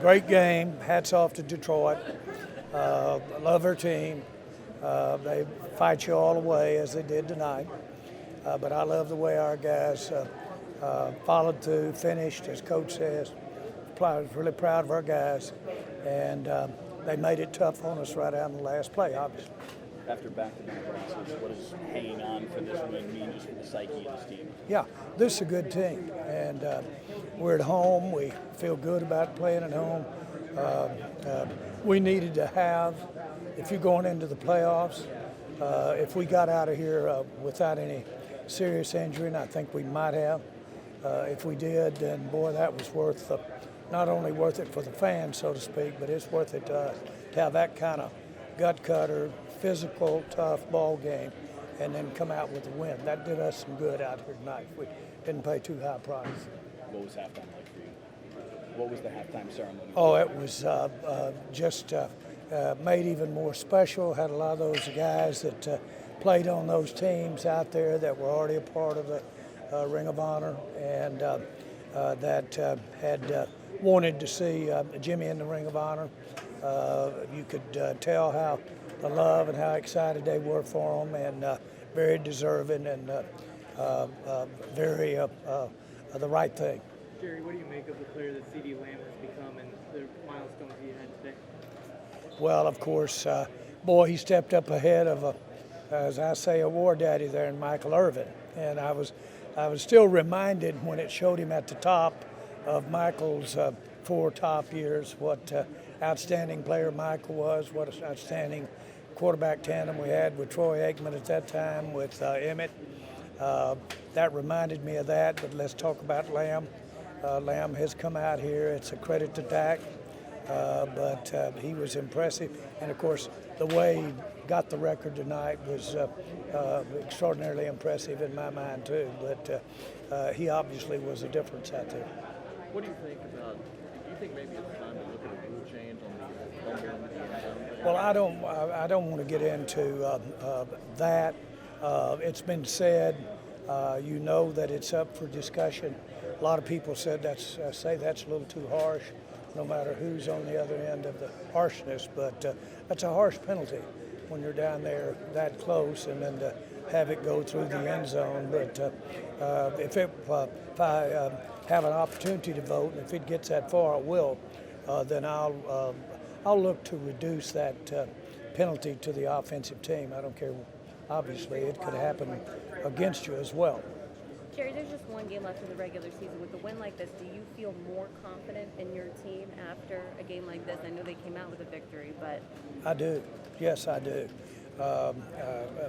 Great game. Hats off to Detroit. Love their team. They fight you all the way as they did tonight. But I love the way our guys followed through, finished, as Coach says. I was really proud of our guys. And they made it tough on us right out in the last play, obviously. After back-to-back losses, what does hanging on for this win mean just for the psyche of this team? Yeah, this is a good team, and we're at home. We feel good about playing at home. We needed to have, if you're going into the playoffs, if we got out of here without any serious injury, and I think we might have, if we did, then boy, that was worth, not only worth it for the fans, so to speak, but it's worth it to have that kind of gut cutter, physical, tough ball game, and then come out with a win. That did us some good out here tonight. We didn't pay too high a price. What was halftime like for you? What was the halftime ceremony? Oh, it was just made even more special. Had a lot of those guys that played on those teams out there that were already a part of the Ring of Honor and that had wanted to see Jimmy in the Ring of Honor. You could tell how the love and how excited they were for him, and very deserving and very the right thing. Jerry, what do you make of the player that C.D. Lamb has become and the milestones he had today? Well, of course, boy, he stepped up ahead of, as I say, a war daddy there in Michael Irvin. And I was still reminded when it showed him at the top of Michael's 4 top years, what outstanding player Michael was, what an outstanding quarterback tandem we had with Troy Aikman at that time, with Emmett. That reminded me of that, but let's talk about Lamb. Lamb has come out here. It's a credit to Dak, but he was impressive. And, of course, the way he got the record tonight was extraordinarily impressive in my mind, too. But he obviously was a difference out there. What do you think about, do you think maybe it's time to look at a rule change on the fumble in the end zone? Well, I don't want to get into that. It's been said, you know that it's up for discussion. A lot of people said say that's a little too harsh, no matter who's on the other end of the harshness. But that's a harsh penalty when you're down there that close, and then to have it go through the end zone. But if I have an opportunity to vote, and if it gets that far, I will. Then I'll look to reduce that penalty to the offensive team. I don't care. Obviously, it could happen against you as well. Jerry, there's just one game left in the regular season. With a win like this, do you feel more confident in your team after a game like this? I know they came out with a victory, but... I do. Yes, I do.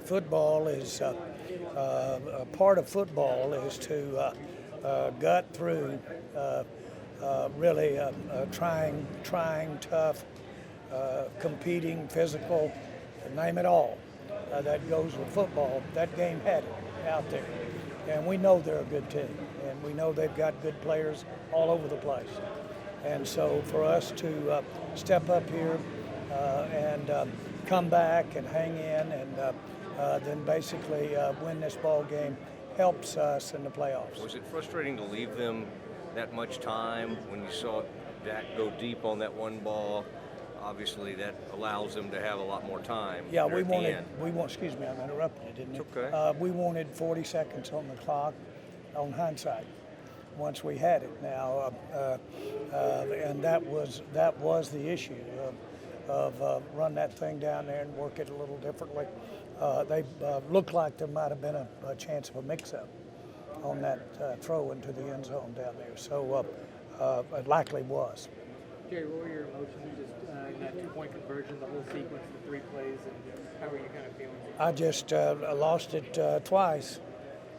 Football is, a part of football is to gut through really trying, tough, competing, physical, name it all. That goes with football. That game had it out there. And we know they're a good team. And we know they've got good players all over the place. And so for us to step up here and come back and hang in and then basically win this ball game helps us in the playoffs. Was it frustrating to leave them that much time when you saw Dak go deep on that one ball? Obviously, that allows them to have a lot more time. Yeah, excuse me, I'm interrupting you, didn't you? It's okay. We wanted 40 seconds on the clock on hindsight once we had it now. And that was the issue of run that thing down there and work it a little differently. They looked like there might have been a chance of a mix-up on that throw into the end zone down there. So it likely was. Jerry, what were your emotions just in that 2-point conversion, the whole sequence, the 3 plays, and how were you kind of feeling? I just lost it twice.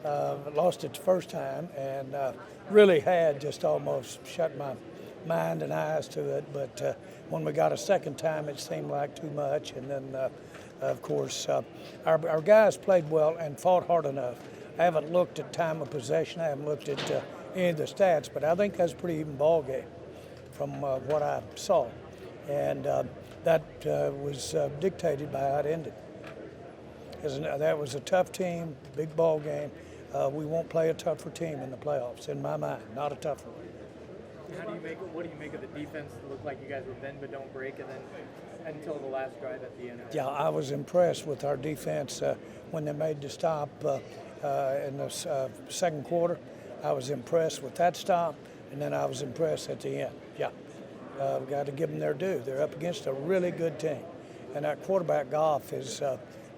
Lost it the first time and really had just almost shut my mind and eyes to it. But when we got a second time, it seemed like too much. And then, of course, our guys played well and fought hard enough. I haven't looked at time of possession. I haven't looked at any of the stats, but I think that's a pretty even ball game from what I saw. And that was dictated by how it ended. That was a tough team, big ball game. We won't play a tougher team in the playoffs, in my mind, not a tougher one. What do you make of the defense that looked like you guys were bend but don't break, and then until the last drive at the end? Yeah, I was impressed with our defense when they made the stop in the second quarter. I was impressed with that stop, and then I was impressed at the end. Yeah, we've got to give them their due. They're up against a really good team, and that quarterback Goff is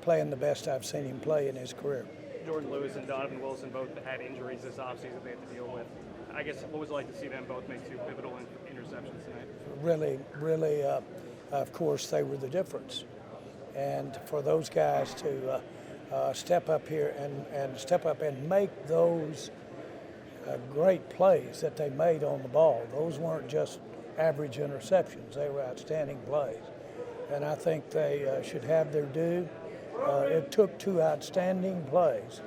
playing the best I've seen him play in his career. Jordan Lewis and Donovan Wilson both had injuries this offseason they had to deal with. I guess what was it like to see them both make two pivotal interceptions tonight? Really, of course, they were the difference. And for those guys to step up here and step up and make those great plays that they made on the ball, those weren't just average interceptions. They were outstanding plays. And I think they should have their due. It took two outstanding plays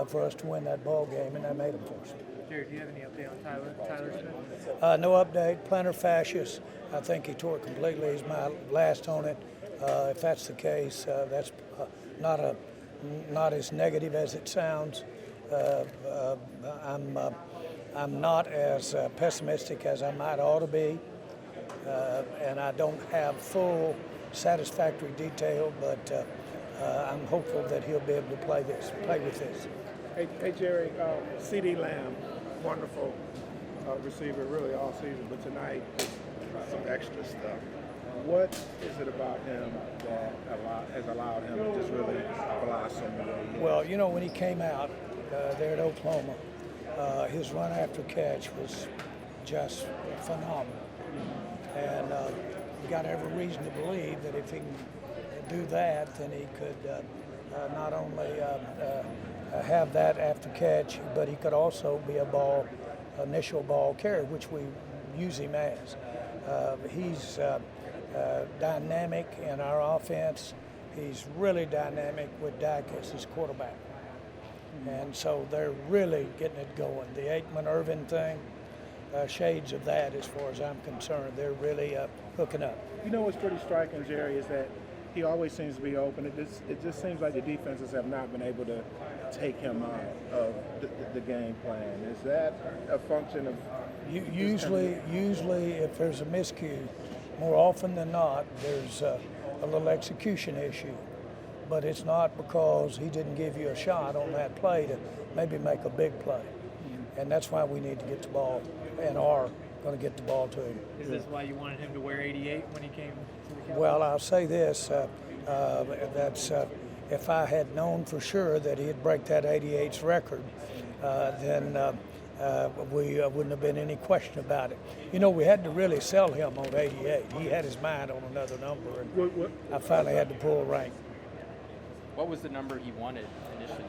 for us to win that ball game, and they made them for us. Jared, do you have any update on Tyler Smith? No update. Plantar fasciitis. I think he tore it completely. He's my last on it. If that's the case, that's not as negative as it sounds. I'm not as pessimistic as I might ought to be, and I don't have full satisfactory detail, but I'm hopeful that he'll be able to play with this. Hey Jerry, C.D. Lamb, wonderful receiver really all season, but tonight some extra stuff. What is it about him that has allowed him to just really blossom? Well, you know, when he came out there at Oklahoma, his run after catch was just phenomenal. And you got every reason to believe that if he can do that, then he could not only have that after catch, but he could also be initial ball carrier, which we use him as. He's dynamic in our offense. He's really dynamic with Dak as his quarterback. And so they're really getting it going. The Aikman-Irvin thing, shades of that as far as I'm concerned. They're really hooking up. You know what's pretty striking, Jerry, is that he always seems to be open. It just seems like the defenses have not been able to take him out of the game plan. Is that a function of usually if there's a miscue, more often than not, there's a little execution issue. But it's not because he didn't give you a shot on that play to maybe make a big play. And that's why we need to get the ball and are going to get the ball to him. Is this why you wanted him to wear 88 when he came to the Cowboys? Well, I'll say this. That's if I had known for sure that he'd break that 88's record, then we wouldn't have been any question about it. You know, we had to really sell him on 88. He had his mind on another number, and I finally had to pull rank. What was the number he wanted initially?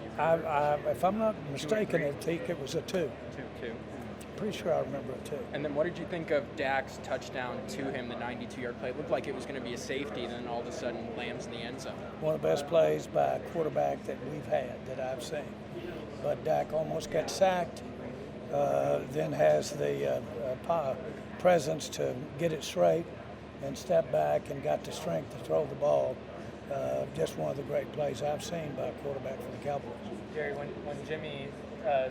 If I'm not mistaken, I think it was a 2. Two. Pretty sure I remember a 2. And then what did you think of Dak's touchdown to him, the 92-yard play? It looked like it was going to be a safety, and then all of a sudden Lamb's in the end zone. One of the best plays by a quarterback that we've had, that I've seen. But Dak almost got sacked, then has the presence to get it straight and step back and got the strength to throw the ball. Just one of the great plays I've seen by a quarterback for the Cowboys. Jerry, when Jimmy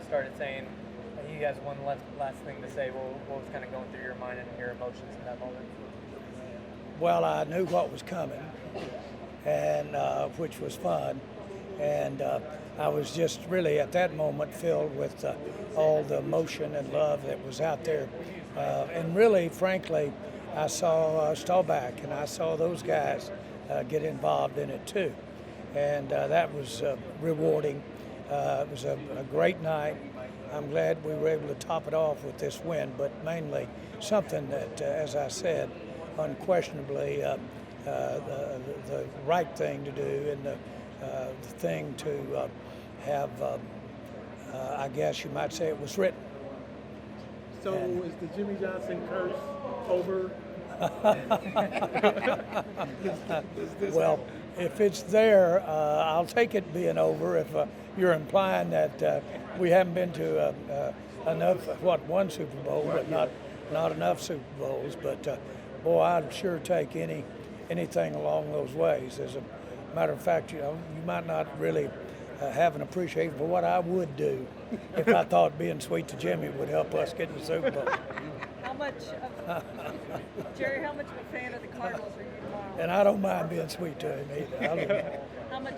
started saying, he has one last thing to say, what was kind of going through your mind and your emotions in that moment? Well, I knew what was coming, and which was fun. And I was just really at that moment filled with all the emotion and love that was out there. And really, frankly, I saw Staubach and I saw those guys get involved in it too. And that was rewarding. It was a great night. I'm glad we were able to top it off with this win, but mainly something that, as I said, unquestionably the right thing to do and the thing to have, I guess you might say it was written. So is the Jimmy Johnson curse over? Well, if it's there, I'll take it being over. If you're implying that we haven't been to enough, one Super Bowl, but not enough Super Bowls. But boy, I'd sure take anything along those ways. As a matter of fact, you might not really have an appreciation for what I would do if I thought being sweet to Jimmy would help us get in the Super Bowl. much of Jerry? How much of a fan of the Cardinals are you tomorrow? And I don't mind being sweet to him either. I love him. How much?